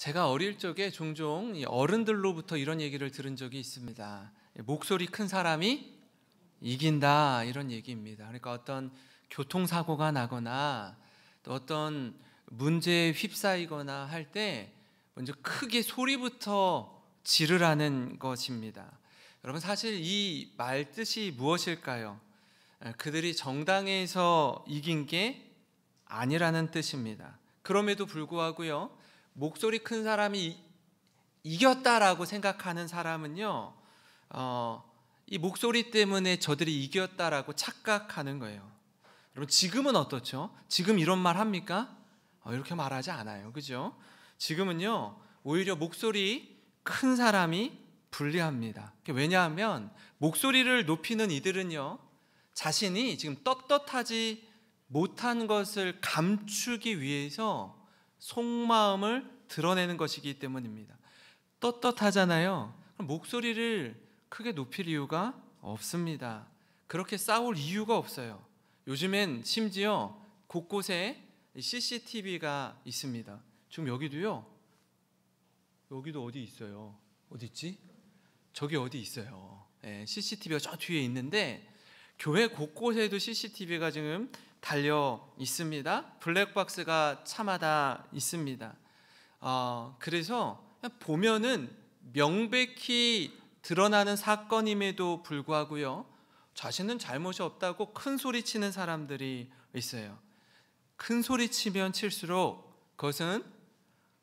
제가 어릴 적에 종종 이 어른들로부터 이런 얘기를 들은 적이 있습니다. 목소리 큰 사람이 이긴다, 이런 얘기입니다. 그러니까 어떤 교통사고가 나거나 또 어떤 문제에 휩싸이거나 할 때 먼저 크게 소리부터 지르라는 것입니다. 여러분, 사실 이 말 뜻이 무엇일까요? 그들이 정당에서 이긴 게 아니라는 뜻입니다. 그럼에도 불구하고요, 목소리 큰 사람이 이겼다라고 생각하는 사람은요, 이 목소리 때문에 저들이 이겼다라고 착각하는 거예요. 여러분, 지금은 어떻죠? 지금 이런 말 합니까? 이렇게 말하지 않아요. 그죠? 지금은요, 오히려 목소리 큰 사람이 불리합니다. 왜냐하면 목소리를 높이는 이들은요, 자신이 지금 떳떳하지 못한 것을 감추기 위해서 속마음을 드러내는 것이기 때문입니다. 떳떳하잖아요. 그럼 목소리를 크게 높일 이유가 없습니다. 그렇게 싸울 이유가 없어요. 요즘엔 심지어 곳곳에 CCTV가 있습니다. 지금 여기도요. 여기도 어디 있어요? 어디 있지? 저기 어디 있어요. CCTV가 저 뒤에 있는데 교회 곳곳에도 CCTV가 지금 달려 있습니다. 블랙박스가 차마다 있습니다. 그래서 보면은 명백히 드러나는 사건임에도 불구하고요, 자신은 잘못이 없다고 큰 소리 치는 사람들이 있어요. 큰 소리 치면 칠수록 그것은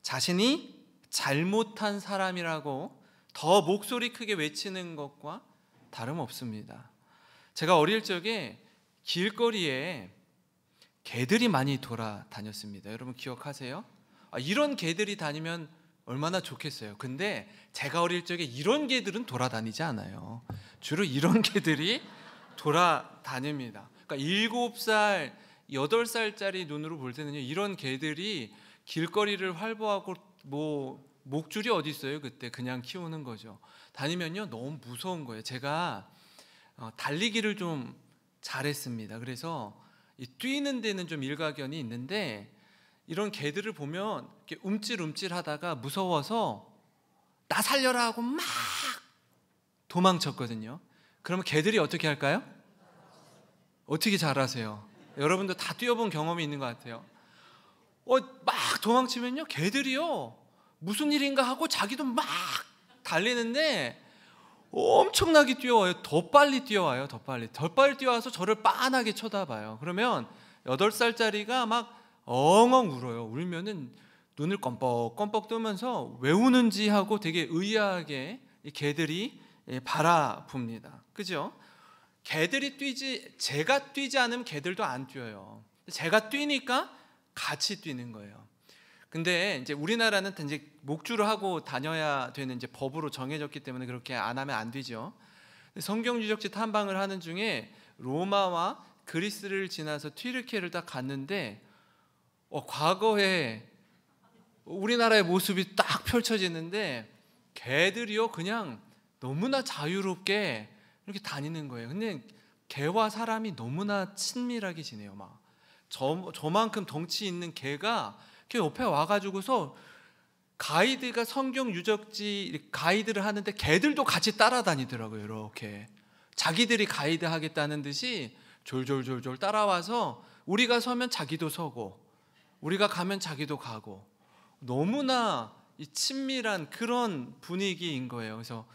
자신이 잘못한 사람이라고 더 목소리 크게 외치는 것과 다름없습니다. 제가 어릴 적에 길거리에 개들이 많이 돌아다녔습니다. 여러분 기억하세요? 이런 개들이 다니면 얼마나 좋겠어요. 근데 제가 어릴 적에 이런 개들은 돌아다니지 않아요. 주로 이런 개들이 돌아다닙니다. 그러니까 7살, 8살짜리 눈으로 볼 때는요, 이런 개들이 길거리를 활보하고 목줄이 어디 있어요? 그때 그냥 키우는 거죠. 다니면요, 너무 무서운 거예요. 제가 달리기를 좀 잘했습니다. 그래서 뛰는 데는 좀 일가견이 있는데 이런 개들을 보면 이렇게 움찔움찔하다가 무서워서 나 살려라 하고 막 도망쳤거든요. 그러면 개들이 어떻게 할까요? 어떻게 잘하세요? 여러분도 다 뛰어본 경험이 있는 것 같아요. 막 도망치면요, 개들이요, 무슨 일인가 하고 자기도 막 달리는데 엄청나게 뛰어와요. 더 빨리 뛰어와요. 더 빨리 뛰어와서 저를 빤하게 쳐다봐요. 그러면 8살짜리가 막 엉엉 울어요. 울면은 눈을 껌뻑껌뻑 뜨면서 왜 우는지 하고 되게 의아하게 이 개들이 바라봅니다. 그죠? 개들이 뛰지, 제가 뛰지 않으면 개들도 안 뛰어요. 제가 뛰니까 같이 뛰는 거예요. 근데 이제 우리나라는 이제 목줄을 하고 다녀야 되는 이제 법으로 정해졌기 때문에 그렇게 안 하면 안 되죠. 성경 유적지 탐방을 하는 중에 로마와 그리스를 지나서 튀르키예를 딱 갔는데 과거에 우리나라의 모습이 딱 펼쳐지는데 개들이요, 그냥 너무나 자유롭게 이렇게 다니는 거예요. 근데 개와 사람이 너무나 친밀하게 지내요. 막 저만큼 덩치 있는 개가 이렇게 옆에 와가지고서 가이드가 성경 유적지 가이드를 하는데 개들도 같이 따라다니더라고요. 이렇게 자기들이 가이드 하겠다는 듯이 졸졸졸졸 따라와서 우리가 서면 자기도 서고 우리가 가면 자기도 가고 너무나 이 친밀한 그런 분위기인 거예요. 그래서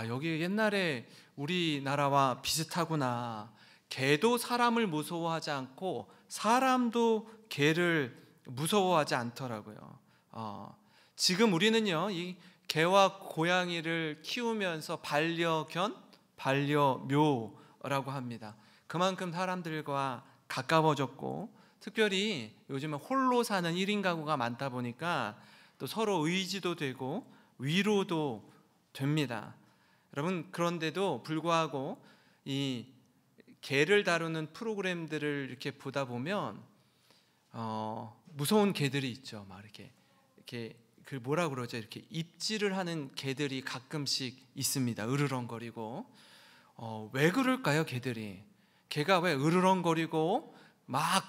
여기 옛날에 우리나라와 비슷하구나. 개도 사람을 무서워하지 않고 사람도 개를 무서워하지 않더라고요. 지금 우리는요, 이 개와 고양이를 키우면서 반려견, 반려묘라고 합니다. 그만큼 사람들과 가까워졌고, 특별히 요즘은 홀로 사는 1인 가구가 많다 보니까 또 서로 의지도 되고 위로도 됩니다. 여러분, 그런데도 불구하고 이 개를 다루는 프로그램들을 이렇게 보다 보면 무서운 개들이 있죠. 막 이렇게 그 뭐라 그러죠? 이렇게 입질을 하는 개들이 가끔씩 있습니다. 으르렁거리고. 왜 그럴까요, 개들이? 개가 왜 으르렁거리고 막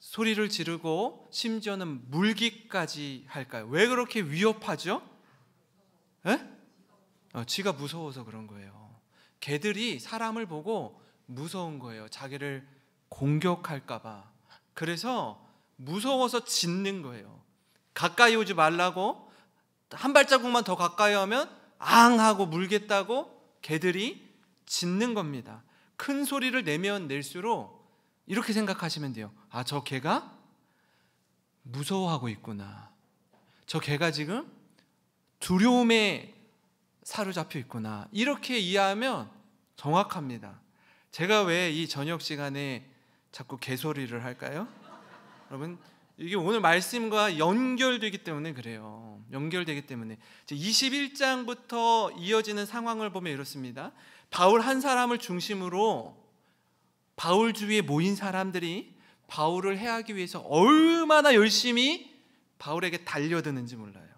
소리를 지르고 심지어는 물기까지 할까요? 왜 그렇게 위협하죠? 에? 지가 무서워서 그런 거예요. 개들이 사람을 보고 무서운 거예요. 자기를 공격할까 봐. 그래서 무서워서 짖는 거예요. 가까이 오지 말라고, 한 발자국만 더 가까이 하면 앙 하고 물겠다고 개들이 짖는 겁니다. 큰 소리를 내면 낼수록 이렇게 생각하시면 돼요. 저 개가 무서워하고 있구나. 저 개가 지금 두려움에 사로잡혀 있구나. 이렇게 이해하면 정확합니다. 제가 왜 이 저녁 시간에 자꾸 개소리를 할까요? 여러분, 이게 오늘 말씀과 연결되기 때문에 그래요. 연결되기 때문에 21장부터 이어지는 상황을 보면 이렇습니다. 바울 한 사람을 중심으로 바울 주위에 모인 사람들이 바울을 해하기 위해서 얼마나 열심히 바울에게 달려드는지 몰라요.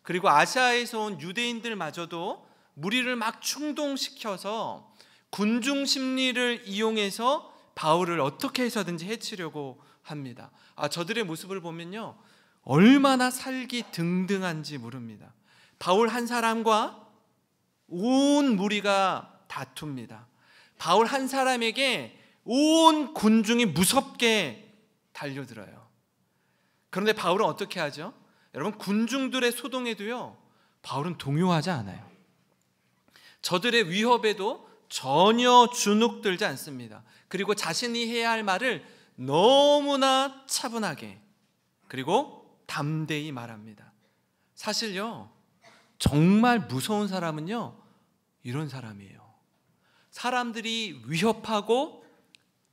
그리고 아시아에서 온 유대인들마저도 무리를 막 충동시켜서 군중 심리를 이용해서 바울을 어떻게 해서든지 해치려고 합니다. 저들의 모습을 보면요, 얼마나 살기 등등한지 모릅니다. 바울 한 사람과 온 무리가 다툽니다. 바울 한 사람에게 온 군중이 무섭게 달려들어요. 그런데 바울은 어떻게 하죠? 여러분, 군중들의 소동에도요, 바울은 동요하지 않아요. 저들의 위협에도 전혀 주눅들지 않습니다. 그리고 자신이 해야 할 말을 너무나 차분하게 그리고 담대히 말합니다. 사실요, 정말 무서운 사람은요, 이런 사람이에요. 사람들이 위협하고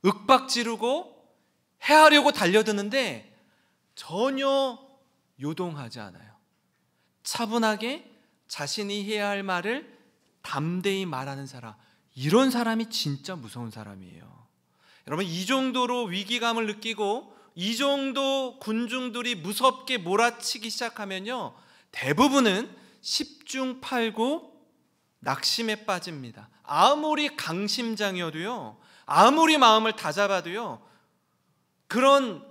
윽박지르고 해하려고 달려드는데 전혀 요동하지 않아요. 차분하게 자신이 해야 할 말을 담대히 말하는 사람, 이런 사람이 진짜 무서운 사람이에요. 여러분, 이 정도로 위기감을 느끼고 이 정도 군중들이 무섭게 몰아치기 시작하면요, 대부분은 10중 8구 낙심에 빠집니다. 아무리 강심장이어도요, 아무리 마음을 다잡아도요, 그런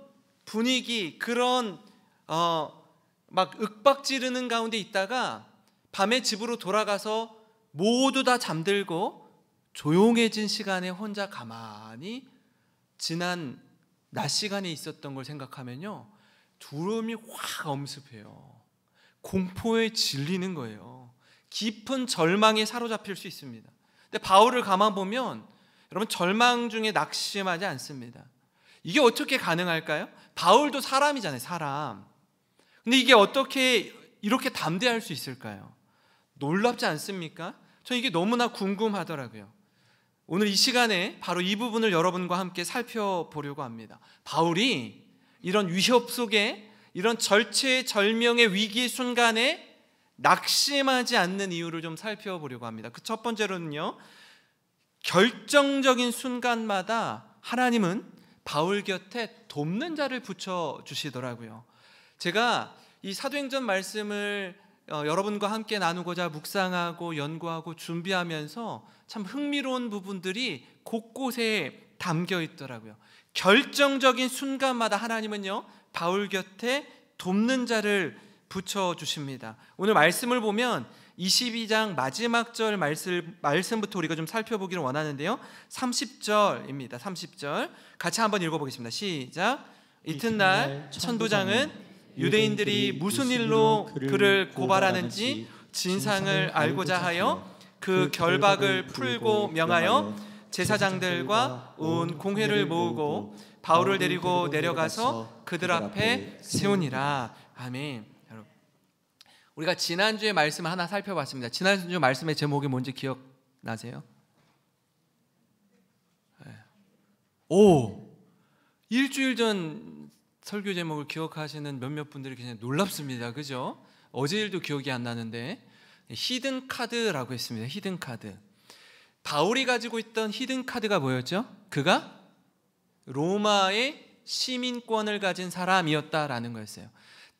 분위기, 그런 막 윽박지르는 가운데 있다가 밤에 집으로 돌아가서 모두 다 잠들고 조용해진 시간에 혼자 가만히 지난 낮 시간에 있었던 걸 생각하면요, 두려움이 확 엄습해요. 공포에 질리는 거예요. 깊은 절망에 사로잡힐 수 있습니다. 근데 바울을 가만 보면 여러분, 절망 중에 낙심하지 않습니다. 이게 어떻게 가능할까요? 바울도 사람이잖아요, 사람. 근데 이게 어떻게 이렇게 담대할 수 있을까요? 놀랍지 않습니까? 저 이게 너무나 궁금하더라고요. 오늘 이 시간에 바로 이 부분을 여러분과 함께 살펴보려고 합니다. 바울이 이런 위협 속에, 이런 절체절명의 위기의 순간에 낙심하지 않는 이유를 좀 살펴보려고 합니다. 그 첫 번째로는요, 결정적인 순간마다 하나님은 바울 곁에 돕는 자를 붙여주시더라고요. 제가 이 사도행전 말씀을 여러분과 함께 나누고자 묵상하고 연구하고 준비하면서 참 흥미로운 부분들이 곳곳에 담겨 있더라고요. 결정적인 순간마다 하나님은요, 바울 곁에 돕는 자를 붙여주십니다. 오늘 말씀을 보면 22장 마지막 절 말씀부터 우리가 좀 살펴보기를 원하는데요, 30절입니다. 30절 같이 한번 읽어보겠습니다. 시작. 이튿날 천부장은 유대인들이 무슨 일로 그를 고발하는지 진상을 알고자 하여 그 결박을 풀고 명하여 제사장들과 온 공회를 모으고 바울을 데리고 내려가서 그들 앞에 세우니라. 아멘. 여러분, 우리가 지난주에 말씀을 하나 살펴봤습니다. 지난주 말씀의 제목이 뭔지 기억나세요? 일주일 전 설교 제목을 기억하시는 몇몇 분들이 그냥 놀랍습니다. 그죠? 어제 일도 기억이 안 나는데, 히든 카드라고 했습니다. 히든 카드. 바울이 가지고 있던 히든 카드가 뭐였죠? 그가 로마의 시민권을 가진 사람이었다라는 거였어요.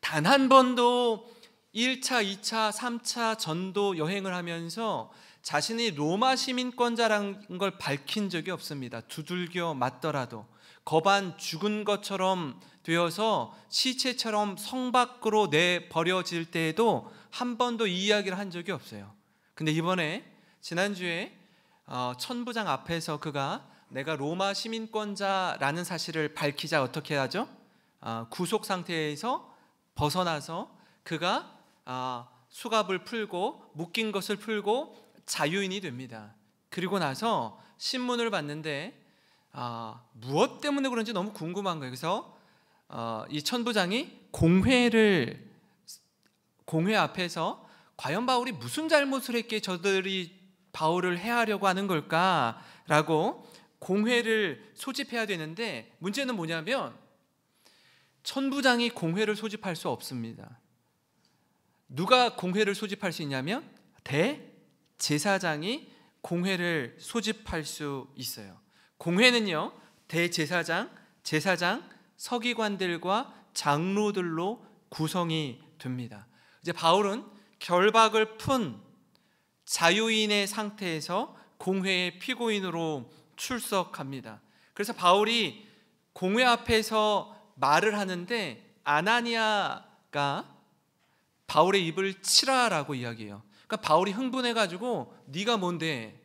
단 한 번도 1차, 2차, 3차 전도 여행을 하면서 자신이 로마 시민권자라는 걸 밝힌 적이 없습니다. 두들겨 맞더라도. 거반 죽은 것처럼 되어서 시체처럼 성 밖으로 내버려질 때에도 한 번도 이 이야기를 한 적이 없어요. 근데 이번에 지난주에 천부장 앞에서 그가 내가 로마 시민권자라는 사실을 밝히자 어떻게 하죠? 구속 상태에서 벗어나서 그가 수갑을 풀고 묶인 것을 풀고 자유인이 됩니다. 그리고 나서 신문을 봤는데 무엇 때문에 그런지 너무 궁금한 거예요. 그래서 이 천부장이 공회 앞에서 과연 바울이 무슨 잘못을 했기에 저들이 바울을 해하려고 하는 걸까라고 공회를 소집해야 되는데, 문제는 뭐냐면 천부장이 공회를 소집할 수 없습니다. 누가 공회를 소집할 수 있냐면 대제사장이 공회를 소집할 수 있어요. 공회는요, 대제사장, 제사장, 서기관들과 장로들로 구성이 됩니다. 이제 바울은 결박을 푼 자유인의 상태에서 공회의 피고인으로 출석합니다. 그래서 바울이 공회 앞에서 말을 하는데 아나니아가 바울의 입을 치라라고 이야기해요. 그러니까 바울이 흥분해가지고 네가 뭔데?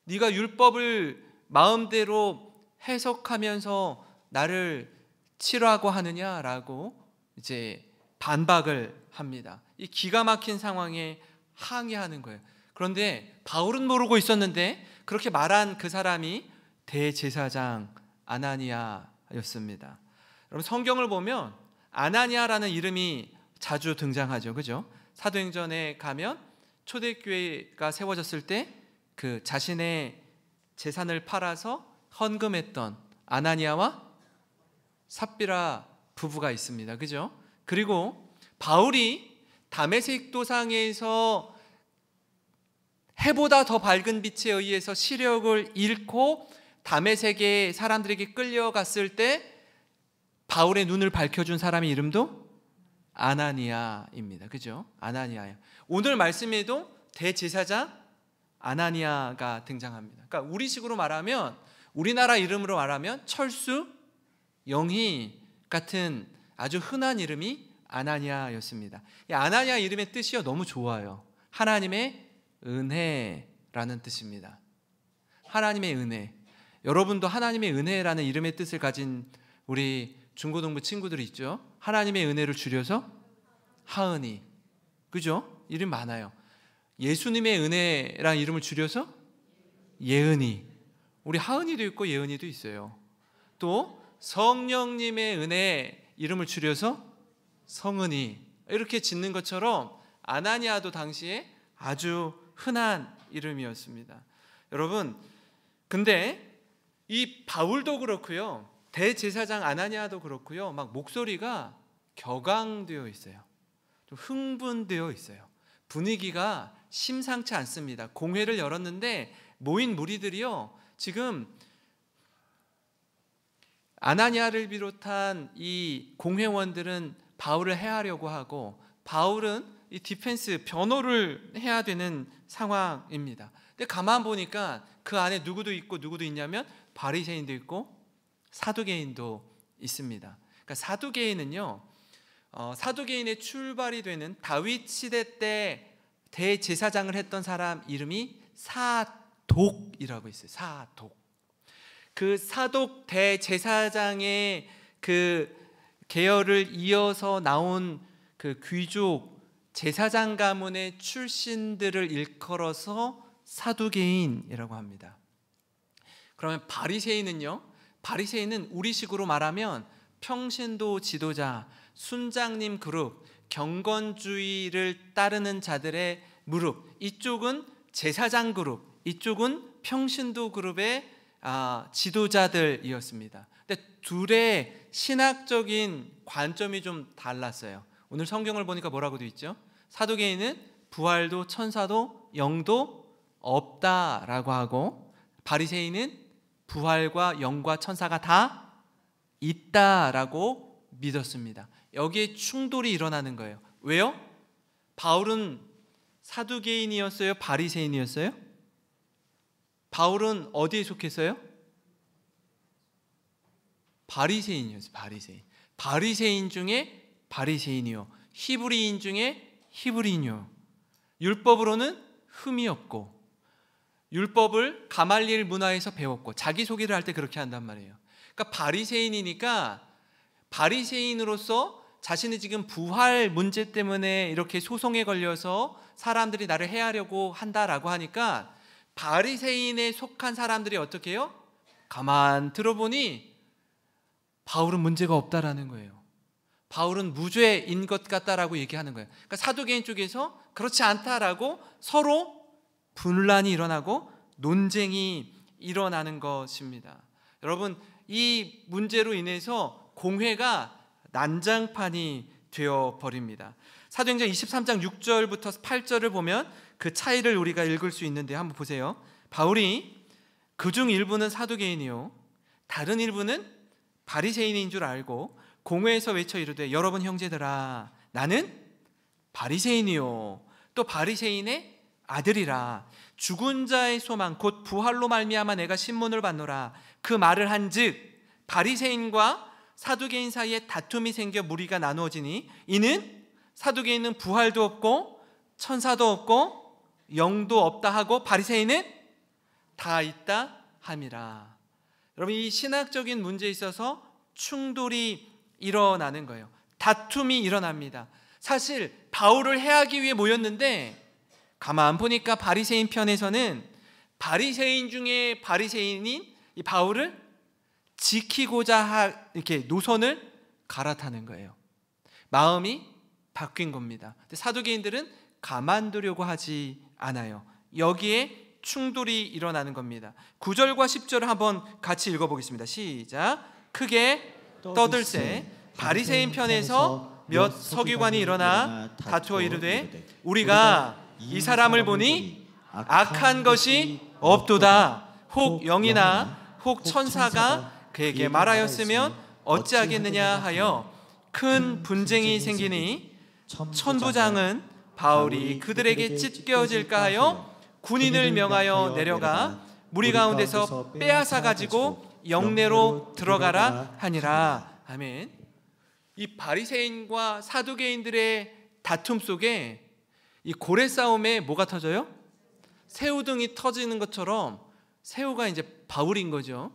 네가 율법을 마음대로 해석하면서 나를 치라고 하느냐라고 이제 반박을 합니다. 이 기가 막힌 상황에 항의하는 거예요. 그런데 바울은 모르고 있었는데 그렇게 말한 그 사람이 대제사장 아나니아였습니다. 여러분, 성경을 보면 아나니아라는 이름이 자주 등장하죠. 그죠? 사도행전에 가면 초대교회가 세워졌을 때 그 자신의 재산을 팔아서 헌금했던 아나니아와 삽비라 부부가 있습니다. 그죠? 그리고 바울이 다메섹 도상에서 해보다 더 밝은 빛에 의해서 시력을 잃고 다메섹의 사람들에게 끌려갔을 때 바울의 눈을 밝혀준 사람의 이름도 아나니아입니다. 그죠? 아나니아예요. 오늘 말씀에도 대제사장 아나니아가 등장합니다. 그러니까 우리식으로 말하면, 우리나라 이름으로 말하면 철수, 영희 같은 아주 흔한 이름이 아나니아였습니다. 이 아나니아 이름의 뜻이요, 너무 좋아요. 하나님의 은혜라는 뜻입니다. 하나님의 은혜. 여러분도 하나님의 은혜라는 이름의 뜻을 가진 우리 중고등부 친구들이 있죠. 하나님의 은혜를 줄여서 하은이, 그죠? 이름 많아요. 예수님의 은혜라는 이름을 줄여서 예은이. 우리 하은이도 있고 예은이도 있어요. 또 성령님의 은혜 이름을 줄여서 성은이. 이렇게 짓는 것처럼 아나니아도 당시에 아주 흔한 이름이었습니다. 여러분, 근데 이 바울도 그렇고요, 대제사장 아나니아도 그렇고요, 막 목소리가 격앙되어 있어요. 좀 흥분되어 있어요. 분위기가 심상치 않습니다. 공회를 열었는데 모인 무리들이요, 지금 아나니아를 비롯한 이 공회원들은 바울을 해하려고 하고, 바울은 이 디펜스, 변호를 해야 되는 상황입니다. 근데 가만 보니까 그 안에 누구도 있고 누구도 있냐면 바리새인도 있고 사두개인도 있습니다. 그러니까 사두개인은요, 사두개인의 출발이 되는 다윗 시대 때 대제사장을 했던 사람 이름이 사독이라고 있어요. 사독. 그 사독 대제사장의 그 계열을 이어서 나온 그 귀족 제사장 가문의 출신들을 일컬어서 사두개인이라고 합니다. 그러면 바리새인은요? 바리새인은 우리식으로 말하면 평신도 지도자, 순장님 그룹, 경건주의를 따르는 자들의 무릎. 이쪽은 제사장 그룹, 이쪽은 평신도 그룹의 지도자들이었습니다. 근데 둘의 신학적인 관점이 좀 달랐어요. 오늘 성경을 보니까 뭐라고 되어 있죠? 사두개인은 부활도 천사도 영도 없다라고 하고, 바리새인은 부활과 영과 천사가 다 있다라고 믿었습니다. 여기에 충돌이 일어나는 거예요. 왜요? 바울은 사두개인이었어요? 바리새인이었어요? 바울은 어디에 속했어요? 바리새인이었어요. 바리새인 중에 바리새인이요, 히브리인 중에 히브리인이요. 율법으로는 흠이 없고, 율법을 가말리엘 문화에서 배웠고, 자기소개를 할 때 그렇게 한단 말이에요. 그러니까 바리새인이니까 바리새인으로서 자신이 지금 부활 문제 때문에 이렇게 소송에 걸려서 사람들이 나를 해하려고 한다라고 하니까 바리새인에 속한 사람들이 어떻게 해요? 가만 들어보니 바울은 문제가 없다라는 거예요. 바울은 무죄인 것 같다라고 얘기하는 거예요. 그러니까 사두개인 쪽에서 그렇지 않다라고 서로 분란이 일어나고 논쟁이 일어나는 것입니다. 여러분, 이 문제로 인해서 공회가 난장판이 되어버립니다. 사도행전 23장 6절부터 8절을 보면 그 차이를 우리가 읽을 수 있는데 한번 보세요. 바울이 그중 일부는 사두개인이요 다른 일부는 바리새인인 줄 알고 공회에서 외쳐 이르되 여러분 형제들아 나는 바리새인이요 또 바리새인의 아들이라 죽은 자의 소망 곧 부활로 말미암아 내가 신문을 받노라 그 말을 한즉 바리새인과 사두개인 사이에 다툼이 생겨 무리가 나누어지니 이는 사두개인은 부활도 없고 천사도 없고 영도 없다 하고 바리새인은 다 있다 함이라. 여러분, 이 신학적인 문제에 있어서 충돌이 일어나는 거예요. 다툼이 일어납니다. 사실 바울을 해하기 위해 모였는데 가만 보니까 바리새인 편에서는 바리새인 중에 바리새인인 이 바울을 지키고자 이렇게 노선을 갈아타는 거예요. 마음이 바뀐 겁니다. 근데 사두개인들은 가만두려고 하지 않아요. 여기에 충돌이 일어나는 겁니다. 9절과 10절을 한번 같이 읽어보겠습니다. 시작. 크게 떠들세 바리새인 편에서 몇 서기관이 일어나 다투어 이르되 우리가 이 사람을 보니 악한 것이 없도다. 혹 영이나 혹 천사가 그에게 말하였으면 어찌하겠느냐 하여 큰 분쟁이 생기니 천부장은 바울이 그들에게 찢겨질까 하여 군인을 명하여 내려가 무리 가운데서 빼앗아 가지고 영내로 들어가라 하니라. 아멘. 이 바리새인과 사두개인들의 다툼 속에 이 고래 싸움에 뭐가 터져요? 새우등이 터지는 것처럼 새우가 이제 바울인 거죠.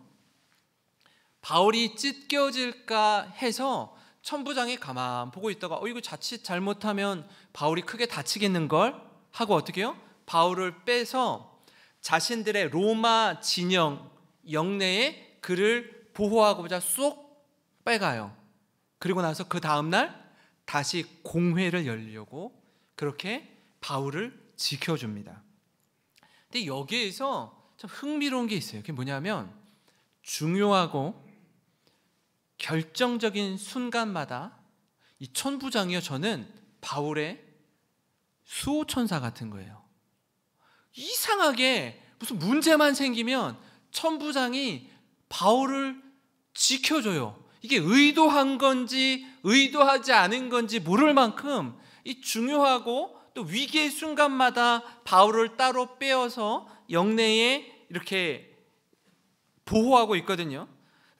바울이 찢겨질까 해서 천부장이 가만 보고 있다가 이거 자칫 잘못하면 바울이 크게 다치겠는걸 하고 어떻게 해요? 바울을 빼서 자신들의 로마 진영 영내에 그를 보호하고자 쏙 빼가요. 그리고 나서 그 다음날 다시 공회를 열려고 그렇게 바울을 지켜줍니다. 근데 여기에서 참 흥미로운 게 있어요. 그게 뭐냐면 중요하고 결정적인 순간마다 이 천부장이요 저는 바울의 수호천사 같은 거예요. 이상하게 무슨 문제만 생기면 천부장이 바울을 지켜줘요. 이게 의도한 건지 의도하지 않은 건지 모를 만큼 이 중요하고 또 위기의 순간마다 바울을 따로 빼어서 영내에 이렇게 보호하고 있거든요.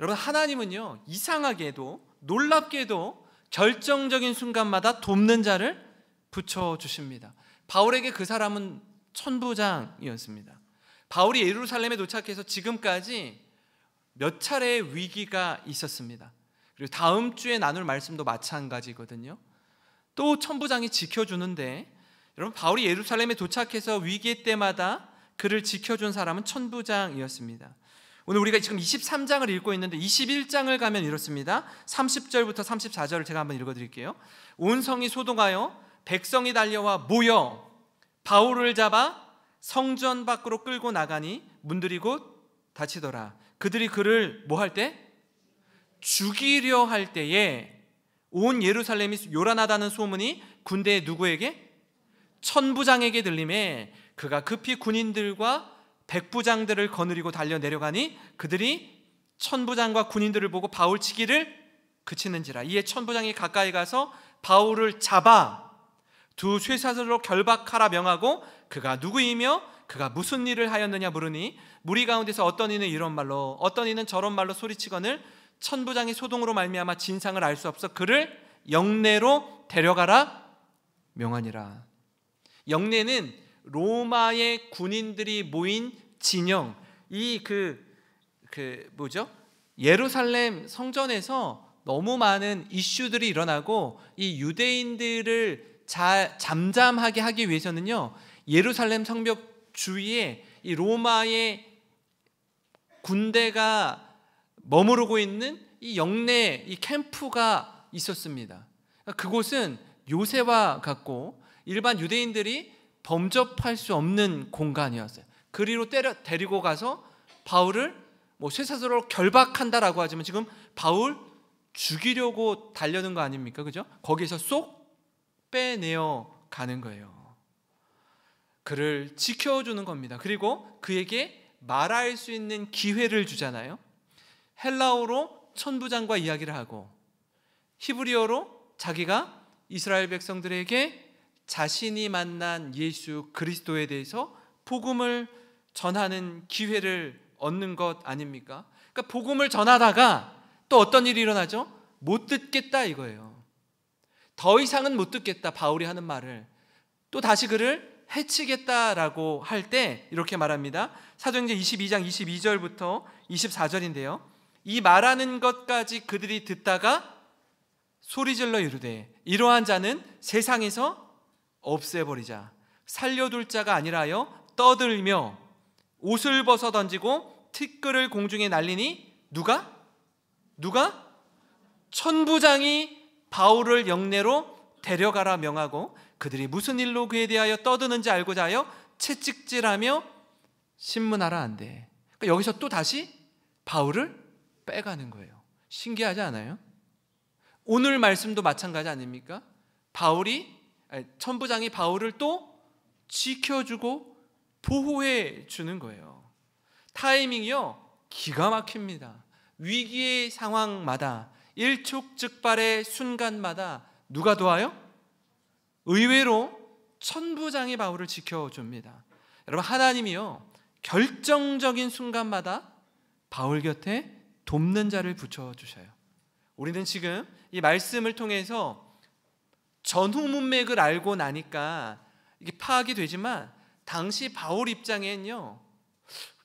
여러분, 하나님은요 이상하게도 놀랍게도 결정적인 순간마다 돕는 자를 붙여주십니다. 바울에게 그 사람은 천부장이었습니다. 바울이 예루살렘에 도착해서 지금까지 몇 차례의 위기가 있었습니다. 그리고 다음 주에 나눌 말씀도 마찬가지거든요. 또 천부장이 지켜주는데 여러분, 바울이 예루살렘에 도착해서 위기 때마다 그를 지켜준 사람은 천부장이었습니다. 오늘 우리가 지금 23장을 읽고 있는데 21장을 가면 이렇습니다. 30절부터 34절을 제가 한번 읽어드릴게요. 온 성이 소동하여 백성이 달려와 모여 바울을 잡아 성전 밖으로 끌고 나가니 문들이 곧 닫히더라. 그들이 그를 뭐 할 때? 죽이려 할 때에 온 예루살렘이 요란하다는 소문이 군대의 누구에게? 천부장에게 들림에 그가 급히 군인들과 백부장들을 거느리고 달려 내려가니 그들이 천부장과 군인들을 보고 바울 치기를 그치는지라. 이에 천부장이 가까이 가서 바울을 잡아 두 쇠사슬로 결박하라 명하고 그가 누구이며 그가 무슨 일을 하였느냐 물으니 무리 가운데서 어떤 이는 이런 말로 어떤 이는 저런 말로 소리치거늘 천부장이 소동으로 말미암아 진상을 알 수 없어 그를 영내로 데려가라 명하니라. 영내는 로마의 군인들이 모인 진영, 이 예루살렘 성전에서 너무 많은 이슈들이 일어나고 이 유대인들을 잠잠하게 하기 위해서는요, 예루살렘 성벽 주위에 이 로마의 군대가 머무르고 있는 이 영내, 이 캠프가 있었습니다. 그곳은 요새와 같고 일반 유대인들이 범접할 수 없는 공간이었어요. 그리로 데리고 가서 바울을 쇠사슬로 결박한다라고 하지만 지금 바울 죽이려고 달려는 거 아닙니까? 그죠? 거기에서 쏙 빼내어 가는 거예요. 그를 지켜주는 겁니다. 그리고 그에게 말할 수 있는 기회를 주잖아요. 헬라어로 천부장과 이야기를 하고 히브리어로 자기가 이스라엘 백성들에게 자신이 만난 예수 그리스도에 대해서 복음을 전하는 기회를 얻는 것 아닙니까? 그러니까 복음을 전하다가 또 어떤 일이 일어나죠? 못 듣겠다 이거예요. 더 이상은 못 듣겠다, 바울이 하는 말을. 또 다시 그를 해치겠다라고 할 때 이렇게 말합니다. 사도행전 22장 22절부터 24절인데요. 이 말하는 것까지 그들이 듣다가 소리질러 이르되 이러한 자는 세상에서 없애버리자. 살려둘 자가 아니라 하여 떠들며 옷을 벗어 던지고 티끌을 공중에 날리니 누가? 천부장이 바울을 영내로 데려가라 명하고 그들이 무슨 일로 그에 대하여 떠드는지 알고자 하여 채찍질하며 신문하라 한대. 그러니까 여기서 또 다시 바울을 빼가는 거예요. 신기하지 않아요? 오늘 말씀도 마찬가지 아닙니까? 천부장이 바울을 또 지켜주고 보호해 주는 거예요. 타이밍이요, 기가 막힙니다. 위기의 상황마다, 일촉즉발의 순간마다 누가 도와요? 의외로 천부장이 바울을 지켜줍니다. 여러분, 하나님이요 결정적인 순간마다 바울 곁에 돕는 자를 붙여주셔요. 우리는 지금 이 말씀을 통해서 전후 문맥을 알고 나니까 이게 파악이 되지만 당시 바울 입장에는요,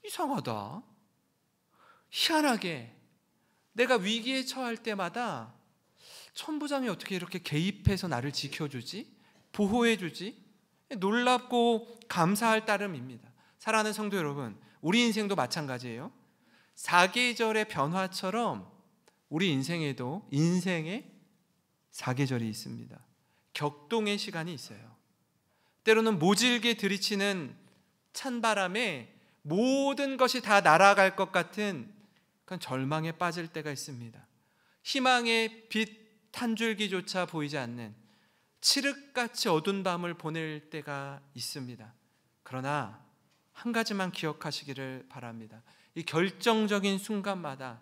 이상하다, 희한하게 내가 위기에 처할 때마다 천부장이 어떻게 이렇게 개입해서 나를 지켜주지? 보호해주지? 놀랍고 감사할 따름입니다. 사랑하는 성도 여러분, 우리 인생도 마찬가지예요. 사계절의 변화처럼 우리 인생에도 인생의 사계절이 있습니다. 격동의 시간이 있어요. 때로는 모질게 들이치는 찬바람에 모든 것이 다 날아갈 것 같은 그런 절망에 빠질 때가 있습니다. 희망의 빛 한 줄기조차 보이지 않는 칠흑같이 어두운 밤을 보낼 때가 있습니다. 그러나 한 가지만 기억하시기를 바랍니다. 이 결정적인 순간마다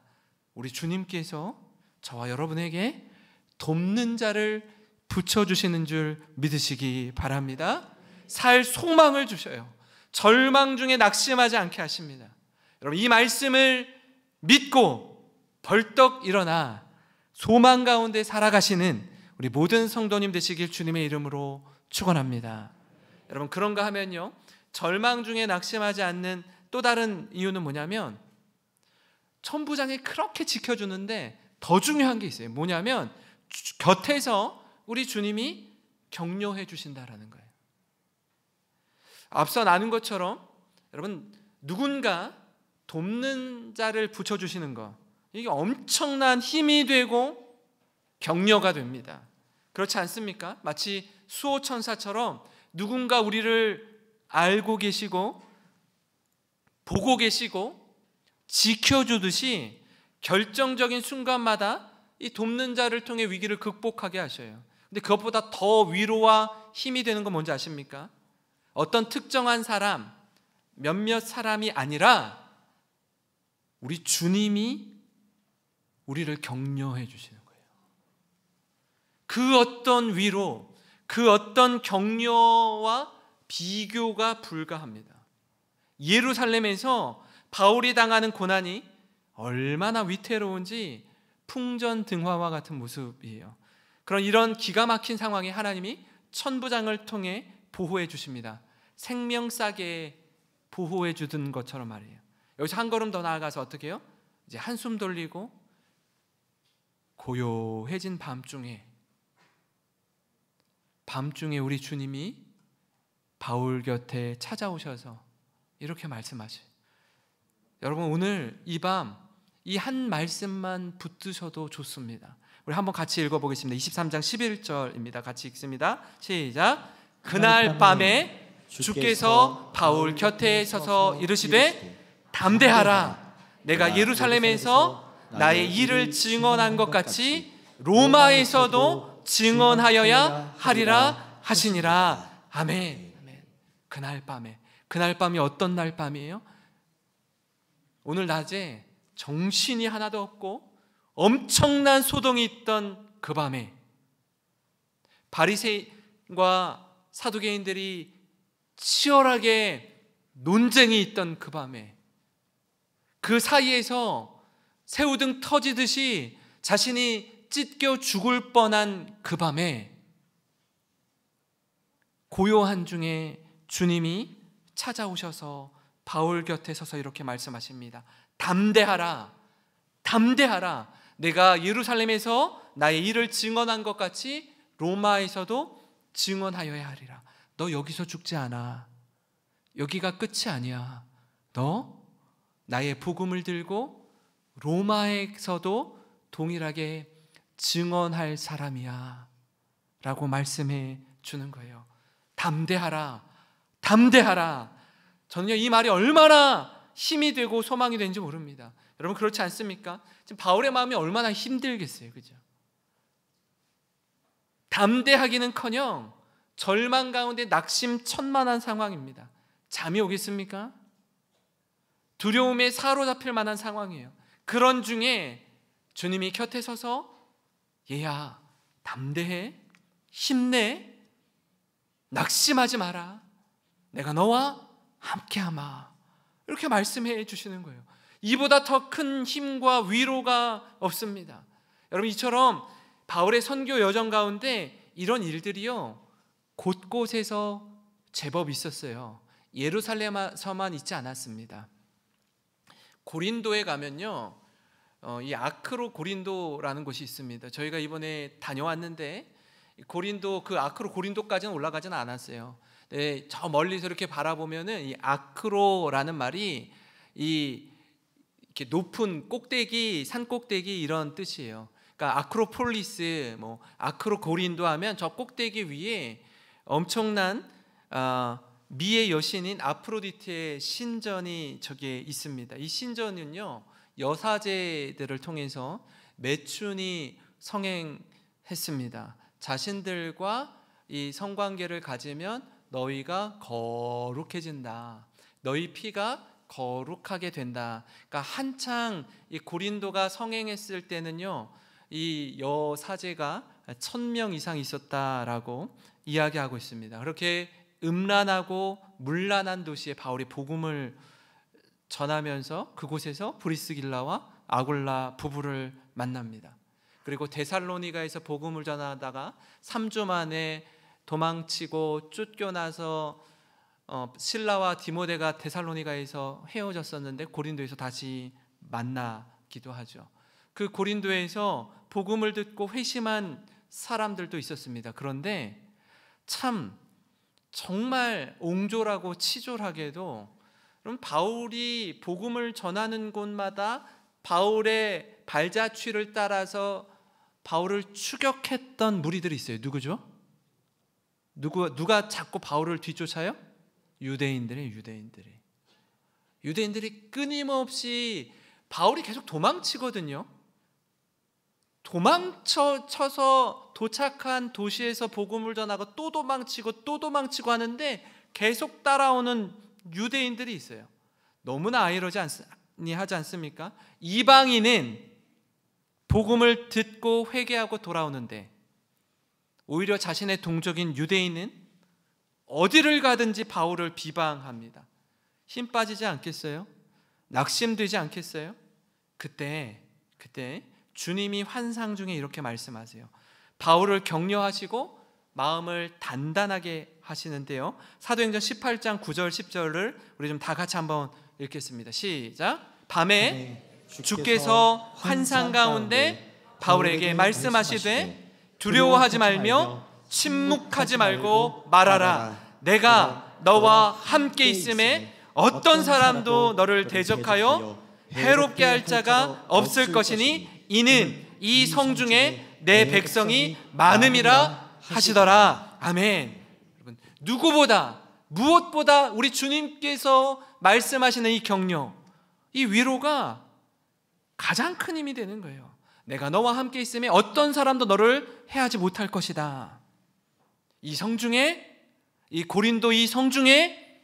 우리 주님께서 저와 여러분에게 돕는 자를 붙여주시는 줄 믿으시기 바랍니다. 살 소망을 주셔요. 절망 중에 낙심하지 않게 하십니다. 여러분, 이 말씀을 믿고 벌떡 일어나 소망 가운데 살아가시는 우리 모든 성도님 되시길 주님의 이름으로 축원합니다. 여러분, 그런가 하면요, 절망 중에 낙심하지 않는 또 다른 이유는 뭐냐면 천부장이 그렇게 지켜주는데 더 중요한 게 있어요. 뭐냐면 곁에서 우리 주님이 격려해 주신다라는 거예요. 앞서 나눈 것처럼 여러분, 누군가 돕는 자를 붙여주시는 것, 이게 엄청난 힘이 되고 격려가 됩니다. 그렇지 않습니까? 마치 수호천사처럼 누군가 우리를 알고 계시고 보고 계시고 지켜주듯이 결정적인 순간마다 이 돕는 자를 통해 위기를 극복하게 하셔요. 근데 그것보다 더 위로와 힘이 되는 건 뭔지 아십니까? 어떤 특정한 사람, 몇몇 사람이 아니라 우리 주님이 우리를 격려해 주시는 거예요. 그 어떤 위로, 그 어떤 격려와 비교가 불가합니다. 예루살렘에서 바울이 당하는 고난이 얼마나 위태로운지 풍전등화와 같은 모습이에요. 이런 기가 막힌 상황에 하나님이 천부장을 통해 보호해 주십니다. 생명싸게 보호해 주던 것처럼 말이에요. 여기서 한 걸음 더 나아가서 어떻게 해요? 이제 한숨 돌리고 고요해진 밤중에 우리 주님이 바울 곁에 찾아오셔서 이렇게 말씀하셔요. 여러분, 오늘 이 밤 이 한 말씀만 붙드셔도 좋습니다. 우리 한번 같이 읽어보겠습니다. 23장 11절입니다. 같이 읽습니다. 시작. 그날 밤에 주께서 바울 곁에 서서 이르시되 담대하라. 내가 예루살렘에서 나의 일을 증언한 것 같이 로마에서도 증언하여야 하리라 하시니라. 아멘. 아멘. 그날 밤이 어떤 날 밤이에요? 오늘 낮에 정신이 하나도 없고 엄청난 소동이 있던 그 밤에 바리새인과 사두개인들이 치열하게 논쟁이 있던 그 밤에, 그 사이에서 새우등 터지듯이 자신이 찢겨 죽을 뻔한 그 밤에 고요한 중에 주님이 찾아오셔서 바울 곁에 서서 이렇게 말씀하십니다. 담대하라. 담대하라. 내가 예루살렘에서 나의 일을 증언한 것 같이 로마에서도 증언하여야 하리라. 너 여기서 죽지 않아. 여기가 끝이 아니야. 너 나의 복음을 들고 로마에서도 동일하게 증언할 사람이야 라고 말씀해 주는 거예요. 담대하라. 담대하라. 저는요, 이 말이 얼마나 힘이 되고 소망이 되는지 모릅니다. 여러분, 그렇지 않습니까? 지금 바울의 마음이 얼마나 힘들겠어요, 그죠? 담대하기는커녕 절망 가운데 낙심천만한 상황입니다. 잠이 오겠습니까? 두려움에 사로잡힐 만한 상황이에요. 그런 중에 주님이 곁에 서서 얘야, 담대해, 힘내, 낙심하지 마라, 내가 너와 함께하마, 이렇게 말씀해 주시는 거예요. 이보다 더 큰 힘과 위로가 없습니다. 여러분, 이처럼 바울의 선교 여정 가운데 이런 일들이요, 곳곳에서 제법 있었어요. 예루살렘에서만 있지 않았습니다. 고린도에 가면요, 이 아크로 고린도라는 곳이 있습니다. 저희가 이번에 다녀왔는데 고린도, 그 아크로 고린도까지는 올라가지는 않았어요. 네, 저 멀리서 이렇게 바라보면은 이 아크로라는 말이 이렇게 높은 꼭대기, 산 꼭대기 이런 뜻이에요. 그러니까 아크로폴리스, 뭐 아크로 고린도 하면 저 꼭대기 위에 엄청난 미의 여신인 아프로디테의 신전이 저기에 있습니다. 이 신전은요, 여사제들을 통해서 매춘이 성행했습니다. 자신들과 이 성관계를 가지면 너희가 거룩해진다, 너희 피가 거룩하게 된다. 그러니까 한창 이 고린도가 성행했을 때는요, 이 여사제가 1000명 이상 있었다라고 이야기하고 있습니다. 그렇게 음란하고 문란한 도시에 바울이 복음을 전하면서 그곳에서 브리스길라와 아굴라 부부를 만납니다. 그리고 데살로니가에서 복음을 전하다가 3주 만에 도망치고 쫓겨나서 실라와 디모데가 데살로니가에서 헤어졌었는데 고린도에서 다시 만나기도 하죠. 그 고린도에서 복음을 듣고 회심한 사람들도 있었습니다. 그런데 참 정말 옹졸하고 치졸하게도, 그럼 바울이 복음을 전하는 곳마다 바울의 발자취를 따라서 바울을 추격했던 무리들이 있어요. 누구죠? 누가 자꾸 바울을 뒤쫓아요? 유대인들이 끊임없이, 바울이 계속 도망치거든요. 도망쳐서 도착한 도시에서 복음을 전하고 또 도망치고 하는데 계속 따라오는 유대인들이 있어요. 너무나 아이러니하지 않습니까? 이방인은 복음을 듣고 회개하고 돌아오는데 오히려 자신의 동족인 유대인은 어디를 가든지 바울을 비방합니다. 힘 빠지지 않겠어요? 낙심되지 않겠어요? 그때 주님이 환상 중에 이렇게 말씀하세요. 바울을 격려하시고 마음을 단단하게 하시는데요, 사도행전 18장 9절 10절을 우리 좀 다 같이 한번 읽겠습니다. 시작. 밤에 주께서 환상 가운데 바울에게 말씀하시되 두려워하지 말며 침묵하지 말고 말하라. 내가 너와 함께 있음에 어떤 사람도 너를 대적하여 해롭게 할 자가 없을 것이니 이는 이 성중에 내 백성이 많음이라 하시더라. 아멘. 여러분, 누구보다 무엇보다 우리 주님께서 말씀하시는 이 격려, 이 위로가 가장 큰 힘이 되는 거예요. 내가 너와 함께 있음에 어떤 사람도 너를 해하지 못할 것이다. 이 성중에, 이 고린도 이 성중에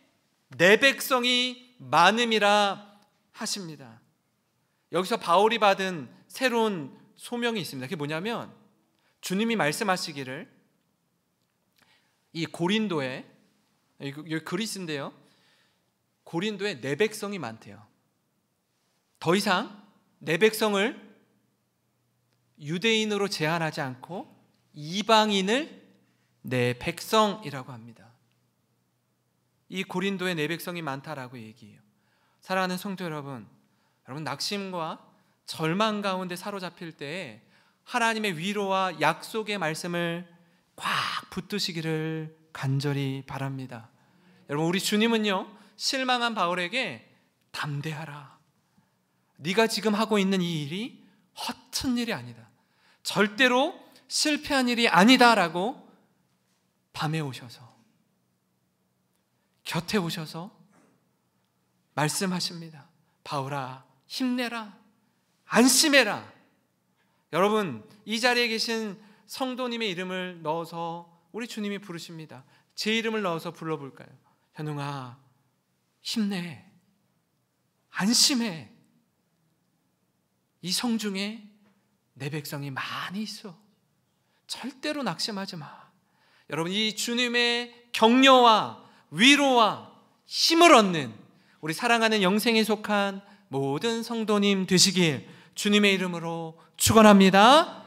내 백성이 많음이라 하십니다. 여기서 바울이 받은 새로운 소명이 있습니다. 그게 뭐냐면, 주님이 말씀하시기를 이 고린도에, 여기 그리스인데요, 고린도에 내 백성이 많대요. 더 이상 내 백성을 유대인으로 제한하지 않고 이방인을 내 백성이라고 합니다. 이 고린도에 내 백성이 많다라고 얘기해요. 사랑하는 성도 여러분, 낙심과 절망 가운데 사로잡힐 때에 하나님의 위로와 약속의 말씀을 꽉 붙드시기를 간절히 바랍니다. 여러분, 우리 주님은요, 실망한 바울에게 담대하라. 네가 지금 하고 있는 이 일이 허튼 일이 아니다. 절대로 실패한 일이 아니다라고 밤에 오셔서, 곁에 오셔서 말씀하십니다. 바울아, 힘내라. 안심해라. 여러분, 이 자리에 계신 성도님의 이름을 넣어서 우리 주님이 부르십니다. 제 이름을 넣어서 불러볼까요? 현웅아, 힘내. 안심해. 이 성중에 내 백성이 많이 있어. 절대로 낙심하지 마. 여러분, 이 주님의 격려와 위로와 힘을 얻는 우리 사랑하는 영생에 속한 모든 성도님 되시길 주님의 이름으로 축원합니다.